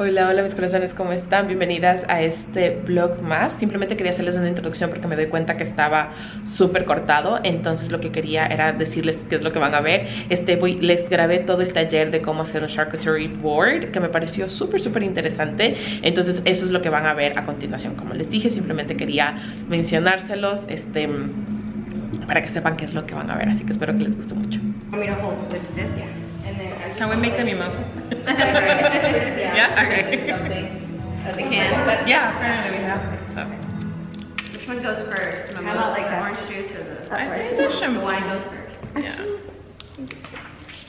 Hola, hola mis corazones, ¿cómo están? Bienvenidas a este Vlogmas. Simplemente quería hacerles una introducción porque me doy cuenta que estaba súper cortado. Entonces lo que quería era decirles qué es lo que van a ver. Les grabé todo el taller de cómo hacer un charcuterie board, que me pareció súper interesante. Entonces eso es lo que van a ver a continuación. Como les dije, simplemente quería mencionárselos para que sepan qué es lo que van a ver. Así que espero que les guste mucho. Can we make the mimosas? Yeah? Okay. They can. Yeah, apparently we have. So. Which one goes first? How about like the that? orange juice or the I think the wine goes first? Yeah.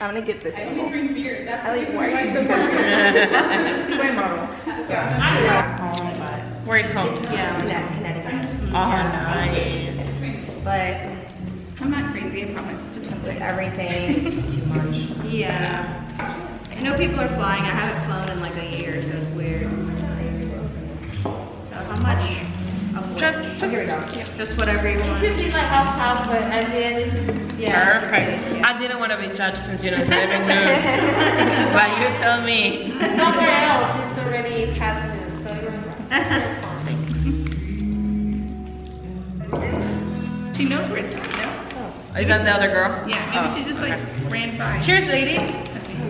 I'm gonna get this. I only drink beer. That's I like the white. reason why Where's home? Yeah, Connecticut. Oh, nice. But I'm not crazy, I promise. It's just something. everything is just too much. Yeah. I know people are flying. I haven't flown in like a year, so it's weird. So how much? Of what? Just whatever you It want. should be like half, but at the end, Yeah. Perfect. I didn't want to be judged since you know it's not even noon. But you tell me. somewhere else it's already past noon, so you're She knows where it's at. Is that the other girl? Yeah, maybe Oh, she just okay. like ran by. Cheers, ladies.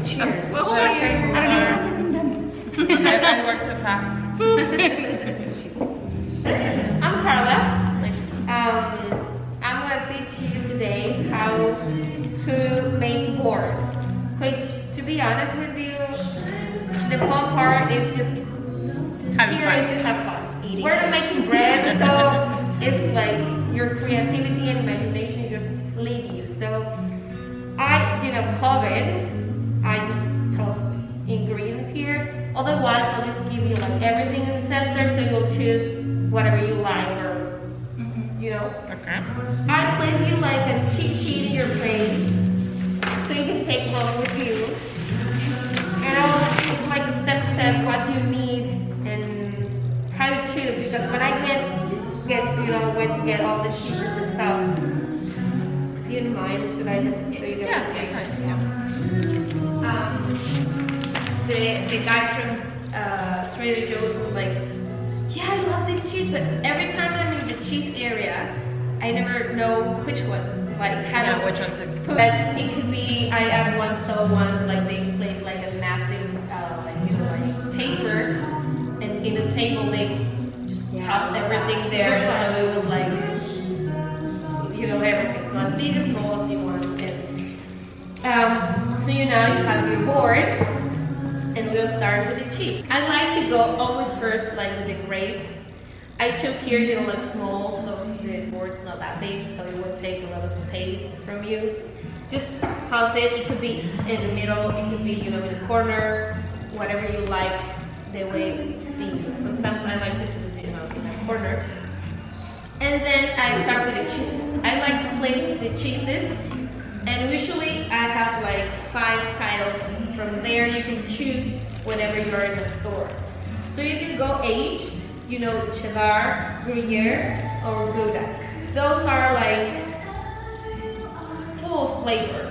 Cheers. Well, who are you? I don't know. I work too fast. I'm Carla. I'm gonna teach you today how to make board. Which, to be honest with you, the fun part is just Having here fun. is just have fun. We're not making bread, so it's like your creativity and imagination just lead you. So I didn't pop it. I just toss ingredients here. Otherwise, I'll just give you like everything in the center, so you'll choose whatever you like, or you know. Okay. I place you like a cheat sheet in your plate, so you can take home with you. And I'll like step what you need and how to choose, because when I get where to get all the cheeses and stuff. Do you mind? Should I just so you get the guy from Trader Joe's was like, yeah, I love this cheese, but every time I'm in the cheese area, I never know which one. Like how to Which one to put. Like it could be I once saw one like they placed like a massive like paper, and in the table they just tossed everything there, so it was like everything. So as big as small as you want. And so you have your board, and we'll start with the cheese. I like to go always first like with the grapes. I took here like small, so the board's not that big, so it won't take a lot of space from you. Just toss it. It could be in the middle, it could be in the corner, whatever you like, the way it seems. Sometimes I like to put it in the corner. And then I start with the cheeses. I like to place the cheeses, and usually I have like 5 styles. From there you can choose whenever you're in the store. So you can go aged, cheddar, gruyere, or gouda. Those are like full of flavor.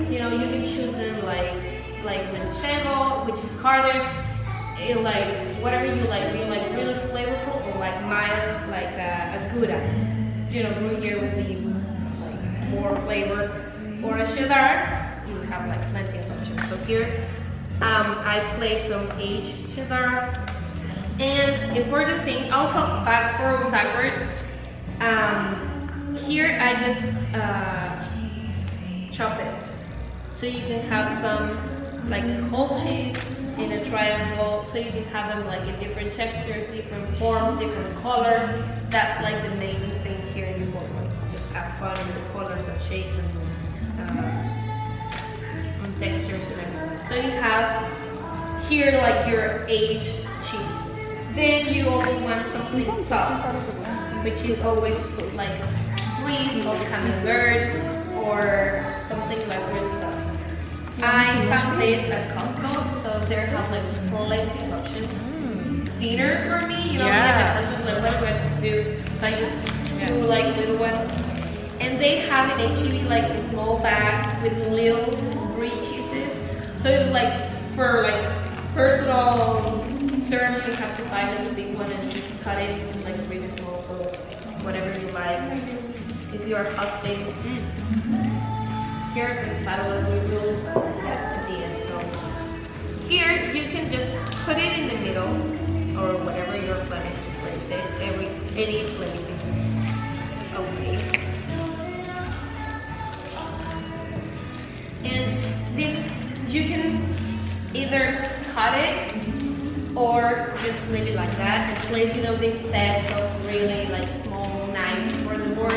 You can choose them like manchego, which is harder. Like whatever you like. Do you like really flavorful or like mild, like a gouda? Gruyere would be like more flavor, or a cheddar. You have like plenty of options. So here, I place some aged cheddar. And important thing, I'll go backward. Here I just chop it, so you can have some like whole cheese in a triangle, so you can have them like in different textures, different forms, different colors. That's like the main thing here in the board. Just have fun in the colors and shapes and textures and everything. So you have here like your aged cheese. Then you also want something soft, which is always like brie or camembert or something like really soft. I found this at Costco, so they have like plenty of options. Dinner for me, my husband like what do I do? So I just do like little ones. And they have in HEB like a small bag with little brie cheeses. So it's like for like serve, you have to buy like a big one and just cut it like really small, so whatever you like. If you are hosting, here's some spatulas we will have at the end. So here you can just put it in the middle or whatever you're planning to place it. Any place is okay. And this, you can either cut it or just leave it like that and place, you know, these sets of really like small knives for the board,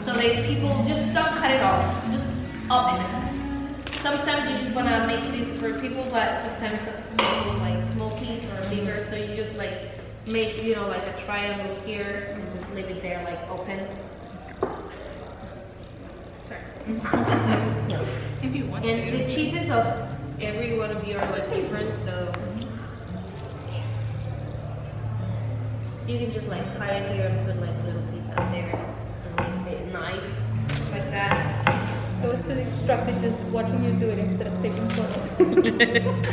so that people just don't cut it off, just open it. Sometimes you just want to make this for people, but sometimes people like small piece or bigger, so you just like make, you know, like a triangle here and just leave it there like open. If you want And to. the cheeses of every one of you are like different, so you can just like cut it here and put like a little piece out there and make the knife like that. So it's to instruct it, just watching you do it instead of taking photos.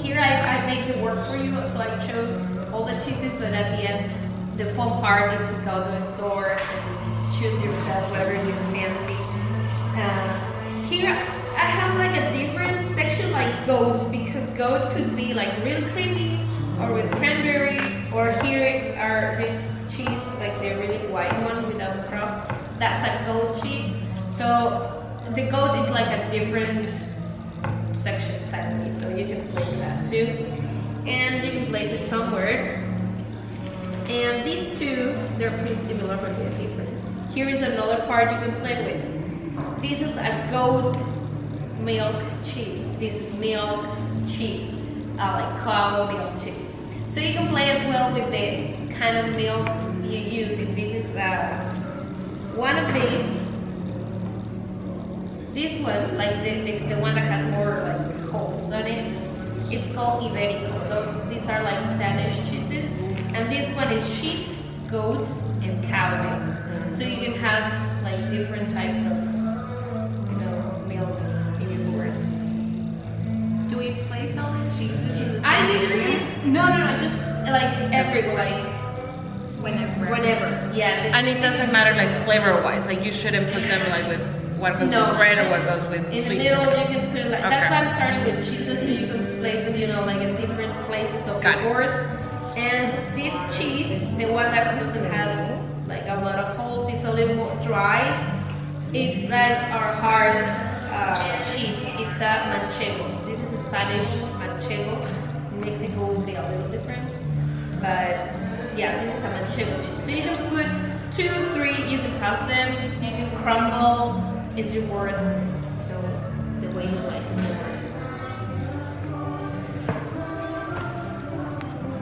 Here I make the work for you, so I chose all the cheeses, but at the end, the fun part is to go to a store and choose yourself whatever you fancy. Here I have like a different section like goat, because goat could be like real creamy or with cranberry, or here are this cheese, like the really white one without the crust. That's a goat cheese. So the goat is like a different section family, so you can play with that too. And you can place it somewhere. And these two, they're pretty similar, but they're different. Here is another part you can play with. This is a goat milk cheese. This is milk cheese, like cow milk cheese. So you can play as well with the kind of milk you use. If this is one of these, this one, like the one that has more like holes on it, it's called Iberico. These are like Spanish cheeses. And this one is sheep, goat, and cow milk. So you can have like different types of, you know, milks in your board. Do we place all the cheeses in the I same usually area? no, just like everybody, whenever. Yeah. And it doesn't matter like flavor-wise. Like you shouldn't put them like with what goes with bread or what goes with in the sweet. middle. You can put it like that's Okay. why I'm starting with cheeses, so you can place them, you know, like in different places of Got the it. board. And this cheese, the one that doesn't have like a lot of holes, it's a little more dry. It's like our hard cheese. It's a manchego. This is a Spanish manchego. In Mexico will be a little different, but yeah, this is a manchego cheese. So you can put 2, 3. You can toss them. You can crumble. It's your worth. So the way you like it more.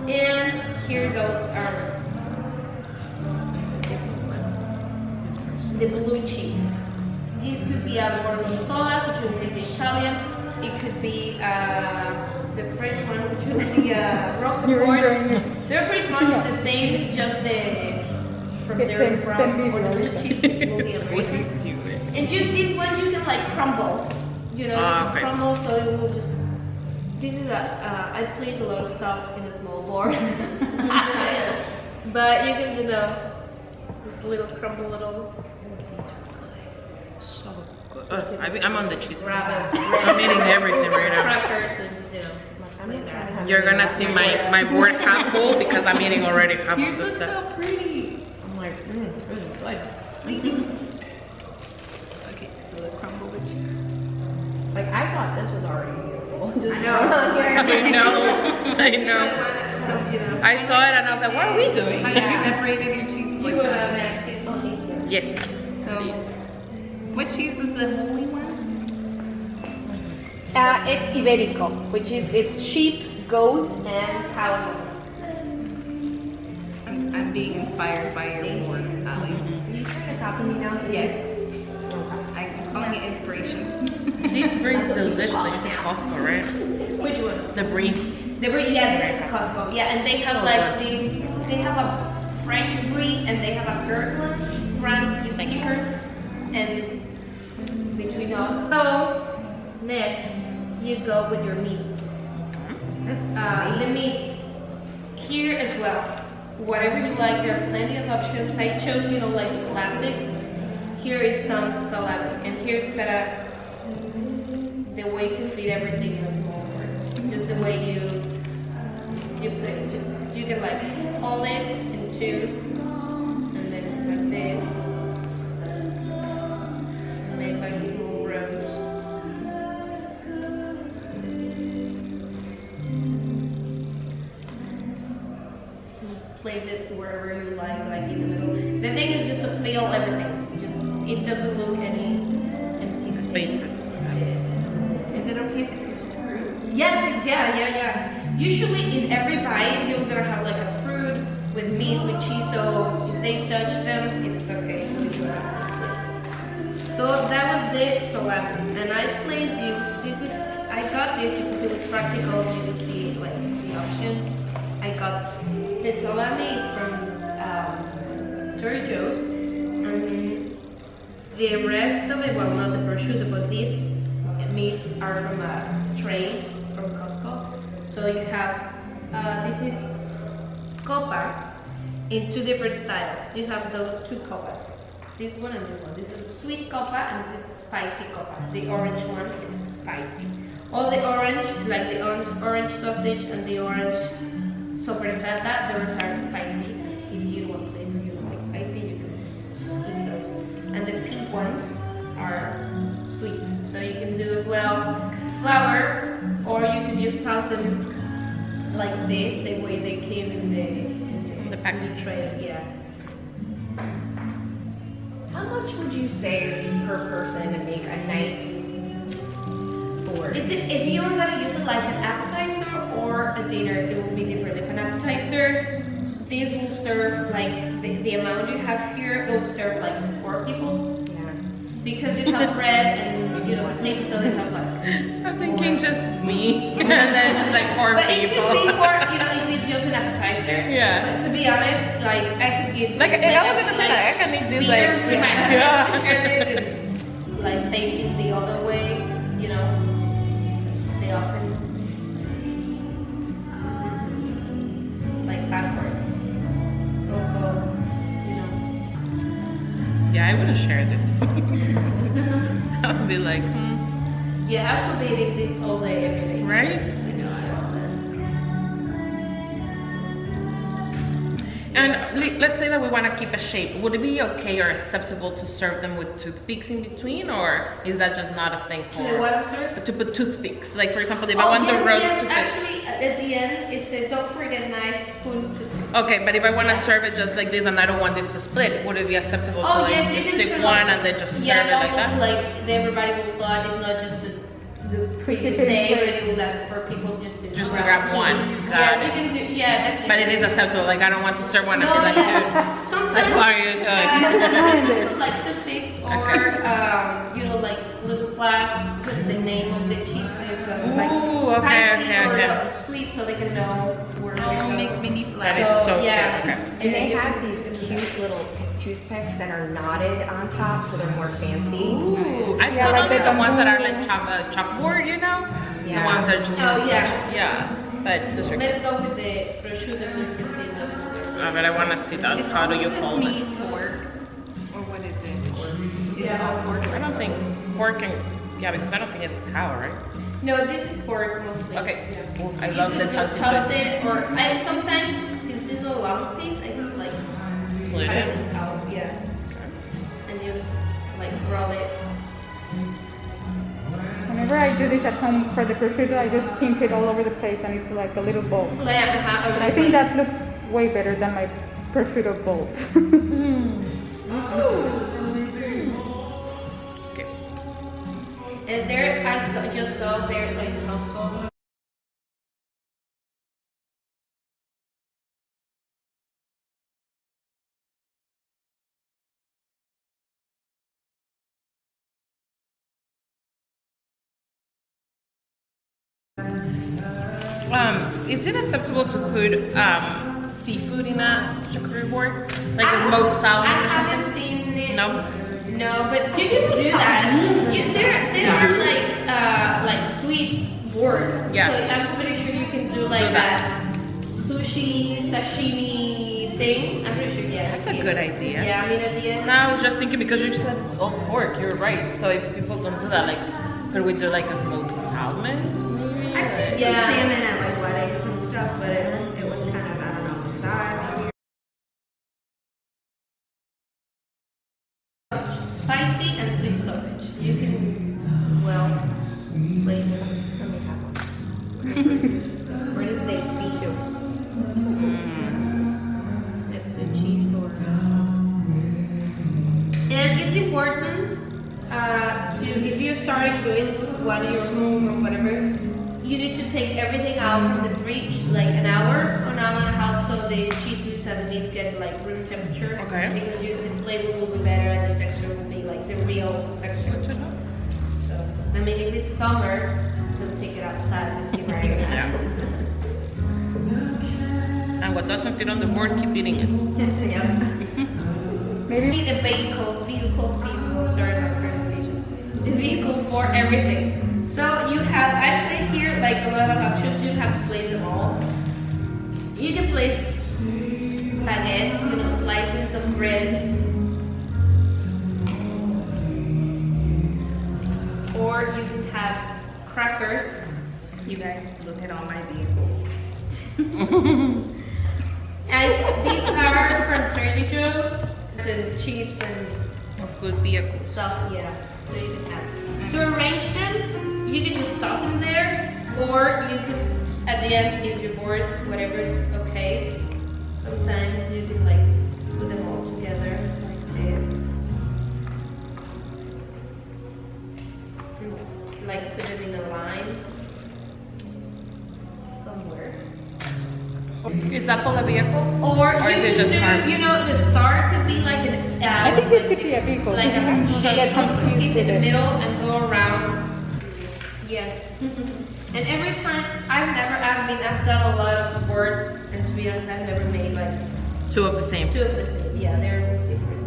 And here goes our different one. The blue cheese. This could be a gorgonzola, which would be the Italian. It could be the French one, which would be Roquefort. They're pretty much the same, just from there from or the blue cheese is moving American. And these ones you can like crumble, you know, Okay. crumble, so it will just. This is I place a lot of stuff in a small board, but you can, you know, just little crumble it all. So good. I'm on the cheese. Rabbit, I'm eating everything right now. crackers, and just, you know, like that. You're gonna see my board half full because I'm eating already half Yours of the looks stuff. so pretty. I'm like, this is good. Okay, so the crumble with cheese. Like, I thought this was already beautiful. Just I know. I saw it and I was like, what are we doing? Have you separated your cheese? You like will that? have that. Yes. So, what cheese is the holy one? It's Iberico, which is it's sheep, goat, and cow. I'm being inspired by your board, Ali. You kind of talking to me now, so Yes. I'm calling it inspiration. These brie is delicious. Like you said Costco, right? Which one? The brie. The brie, yeah, this is Costco. Yeah, and they have So like good. this. They have a French brie and they have a Kirkland brand, which is cheaper. And between us, so Next, you go with your meats. The meats here as well. Whatever you like, there are plenty of options. I chose, like the classics. Here it's some salami, and here's the way to fit everything in a small board. Just the way you put it. Just you can like hold it and choose, and then like this, make like small rows. Place it wherever you like in the middle. The thing is just to fill everything. It doesn't look any empty spaces. Is it okay if it's fruit? Yes, yeah. Usually in every bite you're gonna have like a fruit with meat, with cheese, so if they touch them, it's okay. So that was the salami. And I placed I got this because it was practical. You can see like the options. I got the salami is from Trader Joe's, and the rest of it, well, not the prosciutto, but these meats are from a tray from Costco. So you have this is copa in two different styles. You have those two copas, this one and this one. This is sweet copa and this is spicy copa. The orange one is spicy. All the orange, like the orange sausage and the orange sopressata, those are spicy. If you don't want flavor, you don't like spicy, you can skip those. And the pink ones are sweet. So you can do as well flour, or you can just toss them like this, the way they came in the package tray. Yeah. How much would you say per person to make a nice board? If you were gonna use it like an appetizer or a dinner, it will be different. If an appetizer, this will serve like the amount you have here, it will serve like 4 people. Yeah. Because you have bread and steak, so they have like. I'm thinking just me, and then just like 4 But people. it could be for if it's just an appetizer. Yeah. But to be honest, like I could eat Like, I was gonna say that I can eat this like, yeah. Share this and like facing the other way, they often like backwards. So go, yeah, I wouldn't share this. I would be like, Yeah, I could be eating this all day, every day. right? I know, I love this. And let's say that we want to keep a shape. Would it be okay or acceptable to serve them with toothpicks in between, or is that just not a thing for? What I'm sorry? To put toothpicks, like for example, if I want the roast toothpick. Actually, at the end, it says don't forget knife, spoon, toothpick. Okay, but if I want to serve it just like this and I don't want this to split, would it be acceptable to like yes, just you take can one and then just serve it like that? Like everybody will thought it's not just to the previous day, but it will last for people just to grab one. Yeah, you can do. Yeah, that's. But it is acceptable. Like I don't want to serve one and No, be like, yeah. dude, Sometimes. like what are you doing? Put like toothpicks or like little flags with the name of the cheeses or like Ooh, okay, spicy okay, or okay. sweet, so they can know where to go. Make mini That flags. is so yeah. cute. Okay. And they have these cute little toothpicks that are knotted on top, so they're more fancy. Ooh, I've Yeah, seen like only the the ones that are bamboo. like chalkboard, The Yeah. ones that just. Oh, yeah. Yeah, but those are Let's good. go with the prosciutto so you can see what they're. But I want to see that. How do you fold it? Meat, pork, or what is it? Is it all pork? I don't think pork and because I don't think it's cow, right? No, this is pork mostly. Okay. Yeah. Ooh, I You love just this. just toss it, or I sometimes since it's a long piece, I just like Split cut it. it out, yeah, and just like roll it. Whenever I do this at home for the prosciutto, I just pink it all over the place and it's like a little bowl. Like, And I think that looks way better than my prosciutto bowls. Okay. And there, just saw there like Costco. Is it acceptable to put seafood in a charcuterie board, like a smoked salad I or haven't something? seen it. No. No, but you can do that. There are like like sweet boards. Yeah. So I'm pretty sure you can do like that sushi, sashimi thing. I'm pretty sure, yeah. That's a good idea. Yeah, I mean, at the end. No, I was just thinking because you said it's all pork. You're right. So if people don't do that, like, could we do like a smoked salmon? Maybe? I've seen some Yeah. salmon at like weddings and stuff, but it was kind of, I don't know, beside. Spicy and sweet sausage. You can, well, wait, let me have one. Where does they feed you? Next to cheese or... And it's important if you're starting doing one of your home or whatever, you need to take everything out from the fridge like an hour or an hour and a half so the cheeses and the meats get like room temperature. Okay. Because the flavor will be better and the texture will be like the real texture. So, I mean, if it's summer, don't take it outside, just keep it in your hands. And what doesn't fit on the board, keep eating it. Yeah. Maybe The vehicle, sorry about pronunciation. The vehicle for everything. So you have, I place here like a lot of options. You don't have to place them all. You can place baguette, you know, slices of bread. Or you can have crackers. You guys look at all my vehicles. And these are from Trader Joe's and chips and Of good vehicles. stuff, yeah. So you can have. To arrange them, you can just toss them there, or you can, at the end, use your board, whatever is okay. Sometimes you can like put them all together like this. And like put it in a line somewhere. Is that for the vehicle? Or Or you is it can just do, carbs? you know, the star could be like an I think it could be a vehicle. like a Mhm. shape Get of confused cookies in with the it. middle and go around. Yes. And every time, I've done a lot of boards, and to be honest, I've never made like Two of the same. two of the same. Yeah, they're different.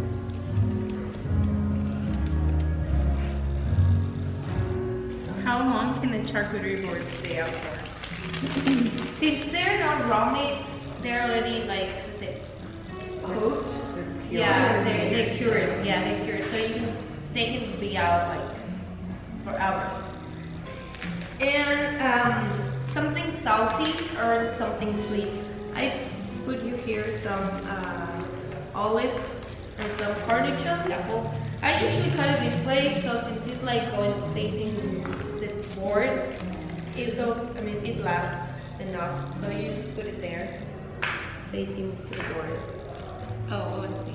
How long can the charcuterie board stay out for? Since they're not raw meats, they're already like, what's it? Cooked? Yeah, they cure it. Yeah, they cure it. So they can be out like for hours. And something salty or something sweet. I put you here some olives and some cornichons, apple. I usually cut it this way, so since it's like going facing the board, it lasts enough. So you just put it there, facing to the board. Oh, let's see.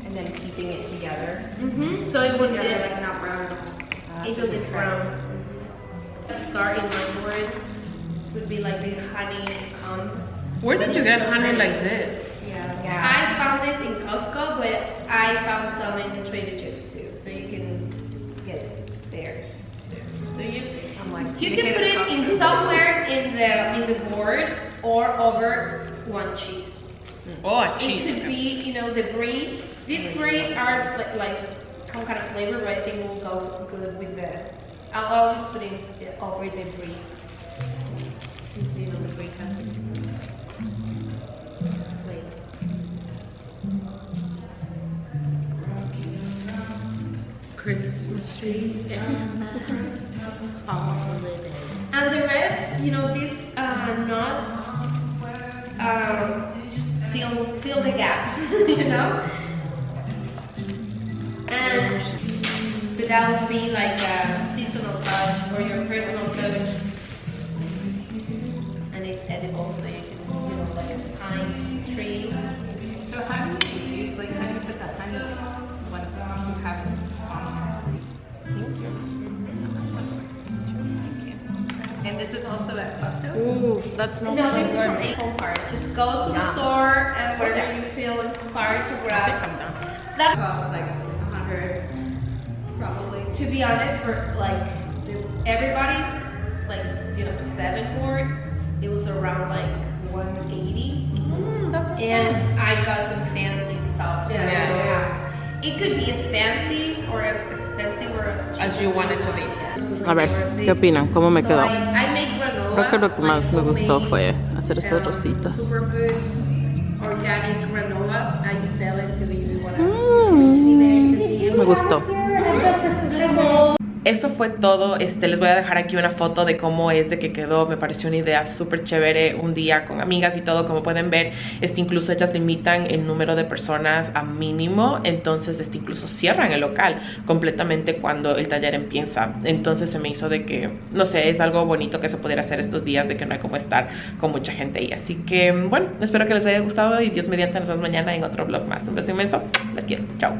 And then keeping it together. So it would Yeah, get like not brown. it will get brown. The star in my board would be like the honeycomb. Where did you get honey like this? Yeah. I found this in Costco, but I found some in the Trader Joe's too. So you can get it there too. So you can put it in somewhere in the board or over one cheese. Oh, a cheese. It could be, you know, the brie. These bries are like some kind of flavor, but I think will go good with the. I'll just put it over the brie. Since you know the brie has this flavor. Christmas tree and Christmas holiday. And the rest, you know, these nuts, just fill the gaps, you know. And that would be like a seasonal touch or your personal touch. And it's edible, so you can, you know, like a pine tree. So how do you put the honey once you have it on? Thank you. And this is also at Paso? Ooh, that smells No, so this is from good. a home card. Just go to the store and wherever you feel inspired to I think grab. I'm done. That Costs like 100, probably. To be honest, for like everybody's like, you know, 7 board, it was around like 180. That's And I got some fancy stuff. So Yeah. it could be as fancy or as expensive or as cheap As you want it to be. Yeah. A ver, ¿qué opinan? ¿Cómo me So quedó? I make granola. Creo que lo que más me like gustó homemade, fue hacer estas rositas. Super good organic granola. I sell it to you wanna Me gustó. Eso fue todo. Les voy a dejar aquí una foto de cómo es de que quedó. Me pareció una idea súper chévere, un día con amigas y todo. Como pueden ver, incluso ellas limitan el número de personas a mínimo. Entonces incluso cierran el local completamente cuando el taller empieza. Entonces se me hizo de que, no sé, es algo bonito que se pudiera hacer estos días, de que no hay como estar con mucha gente ahí. Así que bueno, espero que les haya gustado y Dios mediante nos vemos mañana en otro vlog más. Un beso inmenso, les quiero, chao.